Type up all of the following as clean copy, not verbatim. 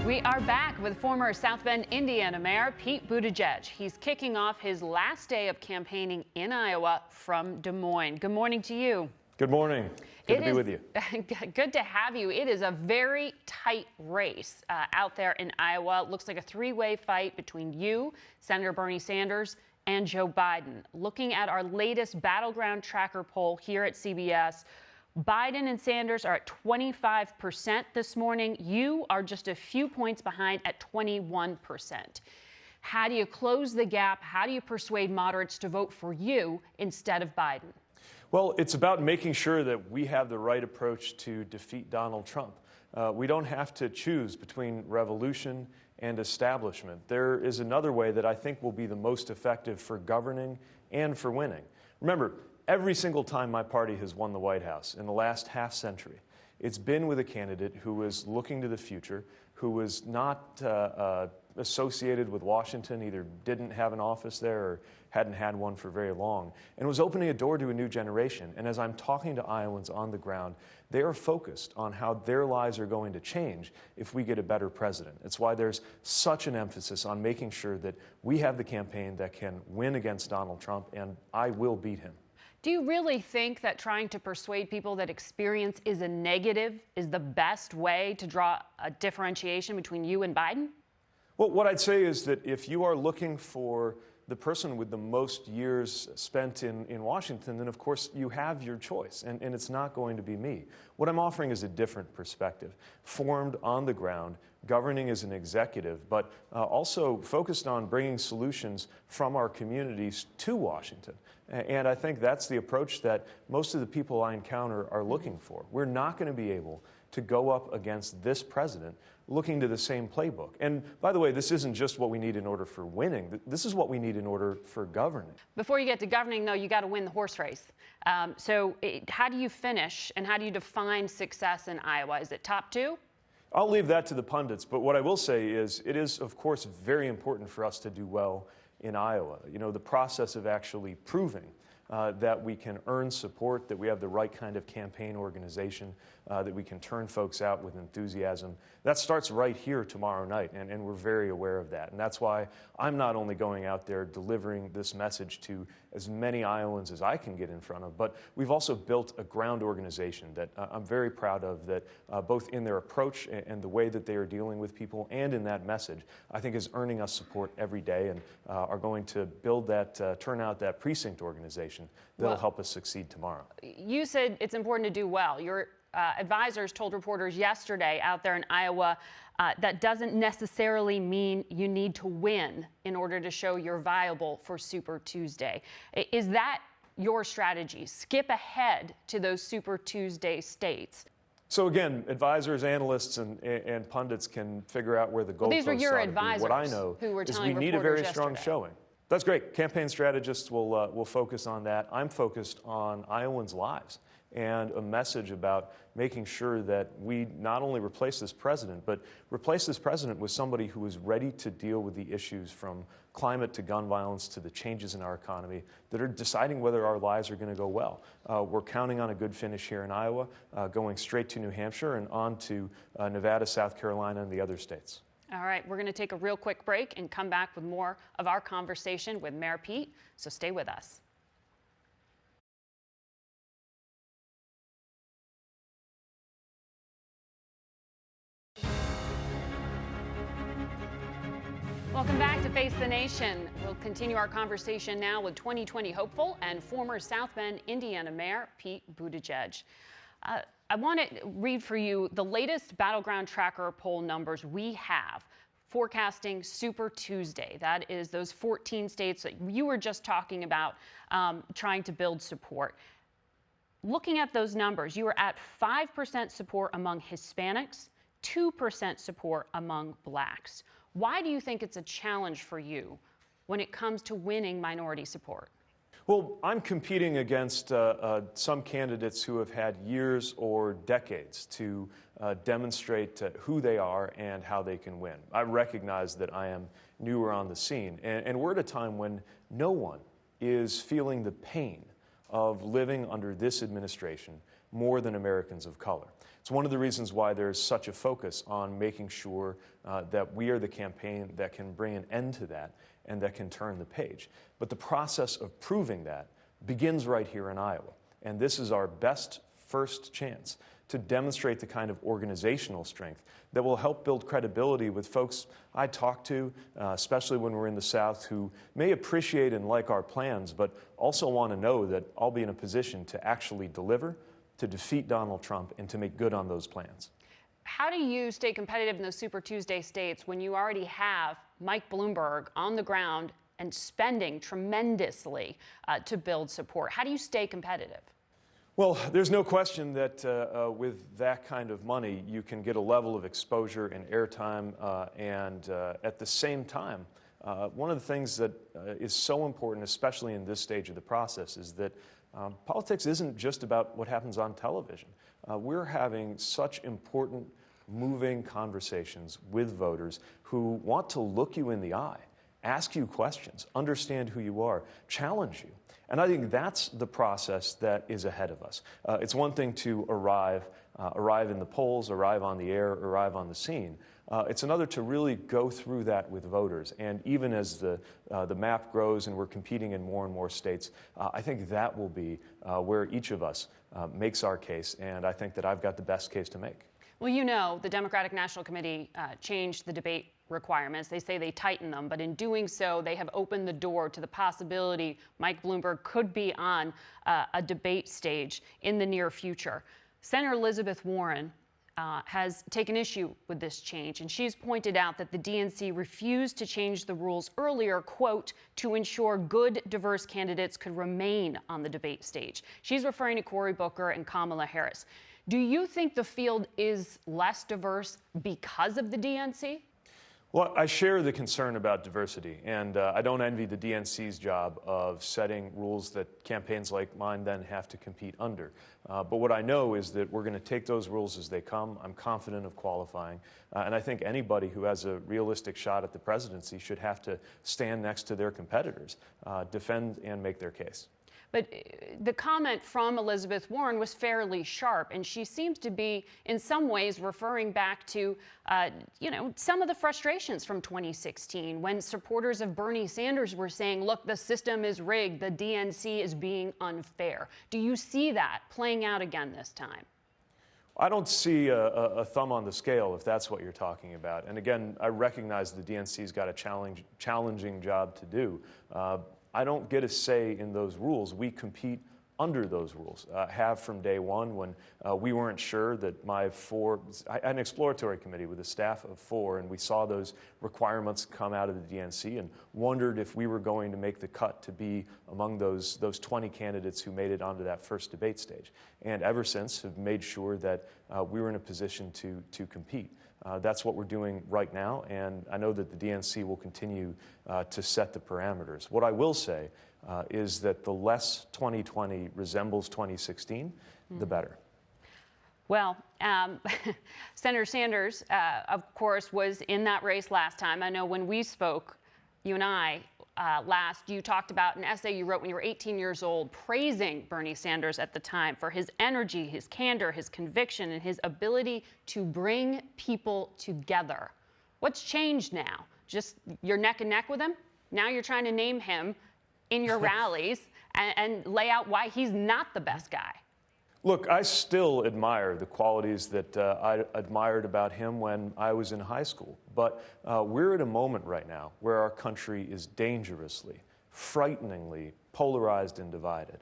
We are back with former South Bend, Indiana Mayor Pete Buttigieg. He's kicking off his last day of campaigning in Iowa from Des Moines. Good morning to you. Good morning. Good to be with you. Good to have you. It is a very tight race out there in Iowa. It looks like a three-way fight between you, Senator Bernie Sanders, and Joe Biden. Looking at our latest Battleground Tracker poll here at CBS, Biden and Sanders are at 25% this morning. You are just a few points behind at 21%. How do you close the gap? How do you persuade moderates to vote for you instead of Biden? Well, it's about making sure that we have the right approach to defeat Donald Trump. We don't have to choose between revolution and establishment. There is another way that I think will be the most effective for governing and for winning. Remember, every single time my party has won the White House in the last half century, it's been with a candidate who was looking to the future, who was not associated with Washington, either didn't have an office there or hadn't had one for very long, and was opening a door to a new generation. And as I'm talking to Iowans on the ground, they are focused on how their lives are going to change if we get a better president. It's why there's such an emphasis on making sure that we have the campaign that can win against Donald Trump, and I will beat him. Do you really think that trying to persuade people that experience is a negative is the best way to draw a differentiation between you and Biden? Well, what I'd say is that if you are looking for the person with the most years spent in Washington, then of course you have your choice, and it's not going to be me. What I'm offering is a different perspective, formed on the ground, governing as an executive, but also focused on bringing solutions from our communities to Washington. And I think that's the approach that most of the people I encounter are looking for. We're not going to be able to go up against this president looking to the same playbook. And by the way, this isn't just what we need in order for winning. This is what we need in order for governing. Before you get to governing, though, you got to win the horse race. How do you finish and how do you define success in Iowa? Is it top two? I'll leave that to the pundits, but what I will say is it is, of course, very important for us to do well in Iowa. You know, the process of actually proving that we can earn support, that we have the right kind of campaign organization, that we can turn folks out with enthusiasm. That starts right here tomorrow night, and we're very aware of that. And that's why I'm not only going out there delivering this message to as many Iowans as I can get in front of, but we've also built a ground organization that I'm very proud of, that both in their approach and the way that they are dealing with people and in that message, I think is earning us support every day, and are going to build that, turn out that precinct organization that'll help us succeed tomorrow. You said it's important to do well. Your advisors told reporters yesterday out there in Iowa that doesn't necessarily mean you need to win in order to show you're viable for Super Tuesday. Is that your strategy? Skip ahead to those Super Tuesday states? So again, advisors, analysts, and pundits can figure out where the goalposts are. These were your advisors. What I know who were is telling we need a very reporters strong yesterday. showing. That's great. Campaign strategists will focus on that. I'm focused on Iowans' lives and a message about making sure that we not only replace this president, but replace this president with somebody who is ready to deal with the issues from climate to gun violence to the changes in our economy that are deciding whether our lives are going to go well. We're counting on a good finish here in Iowa, going straight to New Hampshire and on to Nevada, South Carolina, and the other states. All right, we're going to take a real quick break and come back with more of our conversation with Mayor Pete, so stay with us. Welcome back to Face the Nation. We'll continue our conversation now with 2020 hopeful and former South Bend, Indiana Mayor Pete Buttigieg. I want to read for you the latest Battleground Tracker poll numbers we have forecasting Super Tuesday. That is those 14 states that you were just talking about trying to build support. Looking at those numbers, you are at 5% support among Hispanics, 2% support among blacks. Why do you think it's a challenge for you when it comes to winning minority support? Well, I'm competing against some candidates who have had years or decades to demonstrate who they are and how they can win. I recognize that I am newer on the scene, and we're at a time when no one is feeling the pain of living under this administration more than Americans of color. It's one of the reasons why there's such a focus on making sure that we are the campaign that can bring an end to that and that can turn the page. But the process of proving that begins right here in Iowa. And this is our best first chance to demonstrate the kind of organizational strength that will help build credibility with folks I talk to, especially when we're in the South, who may appreciate and like our plans, but also want to know that I'll be in a position to actually deliver, to defeat Donald Trump, and to make good on those plans. How do you stay competitive in those Super Tuesday states when you already have Mike Bloomberg on the ground and spending tremendously to build support? How do you stay competitive? Well, there's no question that with that kind of money, you can get a level of exposure and airtime, and at the same time, one of the things that is so important, especially in this stage of the process, is that politics isn't just about what happens on television. We're having such important, moving conversations with voters who want to look you in the eye, ask you questions, understand who you are, challenge you. And I think that's the process that is ahead of us. It's one thing to arrive in the polls, arrive on the air, arrive on the scene. It's another to really go through that with voters. And even as the map grows and we're competing in more and more states, I think that will be where each of us makes our case. And I think that I've got the best case to make. Well, you know, the Democratic National Committee changed the debate requirements. They say they tighten them, but in doing so, they have opened the door to the possibility Mike Bloomberg could be on a debate stage in the near future. Senator Elizabeth Warren has taken issue with this change, and she's pointed out that the DNC refused to change the rules earlier, quote, to ensure good, diverse candidates could remain on the debate stage. She's referring to Cory Booker and Kamala Harris. Do you think the field is less diverse because of the DNC? Well, I share the concern about diversity, and I don't envy the DNC's job of setting rules that campaigns like mine then have to compete under. But what I know is that we're going to take those rules as they come. I'm confident of qualifying, and I think anybody who has a realistic shot at the presidency should have to stand next to their competitors, defend and make their case. But the comment from Elizabeth Warren was fairly sharp, and she seems to be, in some ways, referring back to, some of the frustrations from 2016 when supporters of Bernie Sanders were saying, look, the system is rigged, the DNC is being unfair. Do you see that playing out again this time? I don't see a thumb on the scale, if that's what you're talking about. And again, I recognize the DNC's got a challenging job to do. I don't get a say in those rules. We compete under those rules, have from day one when we weren't sure that I had an exploratory committee with a staff of 4, and we saw those requirements come out of the DNC and wondered if we were going to make the cut to be among those 20 candidates who made it onto that first debate stage. And ever since have made sure that we were in a position to compete. That's what we're doing right now, and I know that the DNC will continue to set the parameters. What I will say is that the less 2020 resembles 2016, the better. Well, Senator Sanders, of course, was in that race last time. I know when we spoke, you and I, last, you talked about an essay you wrote when you were 18 years old, praising Bernie Sanders at the time for his energy, his candor, his conviction, and his ability to bring people together. What's changed now? Just you're neck and neck with him? Now you're trying to name him in your rallies and lay out why he's not the best guy. Look, I still admire the qualities that I admired about him when I was in high school. But we're at a moment right now where our country is dangerously, frighteningly polarized and divided.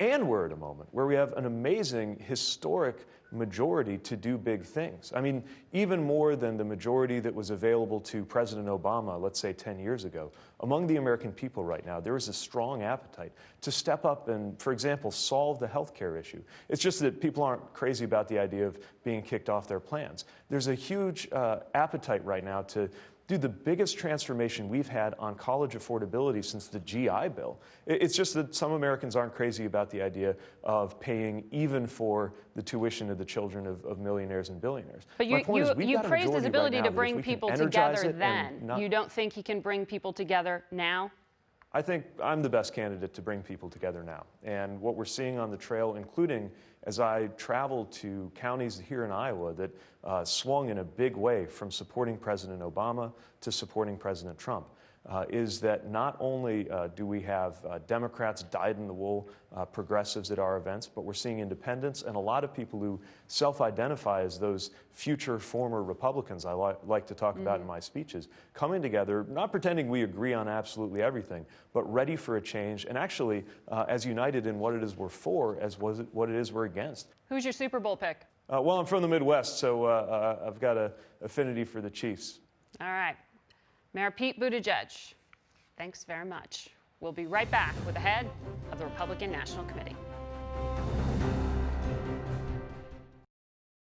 And we're at a moment where we have an amazing historic majority to do big things. I mean, even more than the majority that was available to President Obama, let's say 10 years ago. Among the American people right now, there is a strong appetite to step up and, for example, solve the health care issue. It's just that people aren't crazy about the idea of being kicked off their plans. There's a huge appetite right now to do the biggest transformation we've had on college affordability since the GI Bill. It's just that some Americans aren't crazy about the idea of paying even for the tuition of the children of millionaires and billionaires. But you praised his ability to bring people together then. You don't think he can bring people together now? I think I'm the best candidate to bring people together now. And what we're seeing on the trail, including as I traveled to counties here in Iowa that swung in a big way from supporting President Obama to supporting President Trump, is that not only do we have Democrats, dyed-in-the-wool progressives at our events, but we're seeing independents and a lot of people who self-identify as those future former Republicans I like to talk about in my speeches, coming together, not pretending we agree on absolutely everything, but ready for a change and actually as united in what it is we're for as what it is we're against. Who's your Super Bowl pick? Well, I'm from the Midwest, so I've got an affinity for the Chiefs. All right. Mayor Pete Buttigieg, thanks very much. We'll be right back with the head of the Republican National Committee.